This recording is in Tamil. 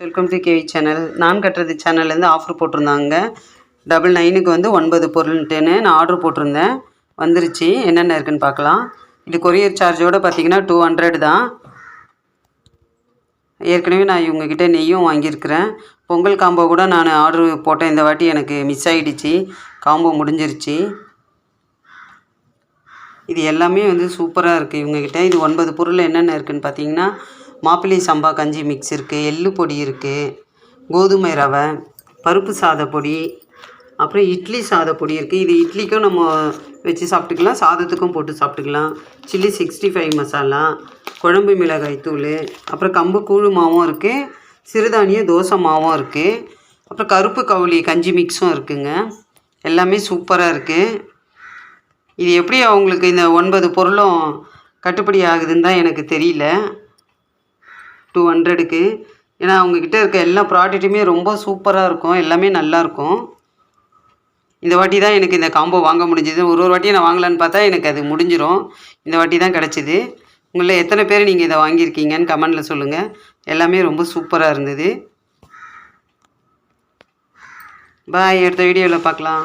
Welcome to KV channel. நான் கட்டுறது சேனல்லேருந்து ஆஃபர் போட்டிருந்தாங்க. 99க்கு வந்து 9 பொருள்ன்ட்டுன்னு நான் ஆர்டர் போட்டிருந்தேன். வந்துருச்சு. என்னென்ன இருக்குதுன்னு பார்க்கலாம். இது கொரியர் சார்ஜோடு பார்த்தீங்கன்னா 200 தான். ஏற்கனவே நான் இவங்கக்கிட்ட நெய்யும் வாங்கியிருக்கிறேன். பொங்கல் காம்போ கூட நான் ஆர்டர் போட்டேன். இந்த வாட்டி எனக்கு மிஸ் ஆகிடுச்சு. காம்போ முடிஞ்சிருச்சு. இது எல்லாமே வந்து சூப்பராக இருக்குது இவங்கக்கிட்ட. இது 9 பொருள் என்னென்ன இருக்குதுன்னு பார்த்தீங்கன்னா, மாப்பிள்ளை சம்பா கஞ்சி மிக்ஸ் இருக்குது, எள்ளு பொடி இருக்குது, கோதுமை ரவை, பருப்பு சாத பொடி, அப்புறம் இட்லி சாத பொடி இருக்குது. இது இட்லிக்கும் நம்ம வச்சு சாப்பிட்டுக்கலாம், சாதத்துக்கும் போட்டு சாப்பிட்டுக்கலாம். சில்லி 65 மசாலா, குழம்பு மிளகாய் தூள், அப்புறம் கம்பு கூழு மாவும் இருக்குது, சிறுதானிய தோசை மாவும் இருக்குது, அப்புறம் கருப்பு கவுளி கஞ்சி மிக்ஸும் இருக்குதுங்க. எல்லாமே சூப்பராக இருக்குது. இது எப்படி அவங்களுக்கு இந்த 9 பொருளும் கட்டுப்படி ஆகுதுன்னு தான் எனக்கு தெரியல. 200க்கு. ஏன்னா அவங்கக்கிட்ட இருக்க எல்லா ப்ராடக்ட்டுமே ரொம்ப சூப்பராக இருக்கும். எல்லாமே நல்லாயிருக்கும். இந்த வாட்டி தான் எனக்கு இந்த காம்போ வாங்க முடிஞ்சுது. ஒரு வாட்டியும் நான் வாங்கலான்னு பார்த்தா எனக்கு அது முடிஞ்சிடும். இந்த வாட்டி தான் கிடச்சிது. உங்களில் எத்தனை பேர் நீங்கள் இதை வாங்கியிருக்கீங்கன்னு கமெண்டில் சொல்லுங்கள். எல்லாமே ரொம்ப சூப்பராக இருந்தது. பாய். அடுத்த வீடியோவில் பார்க்கலாம்.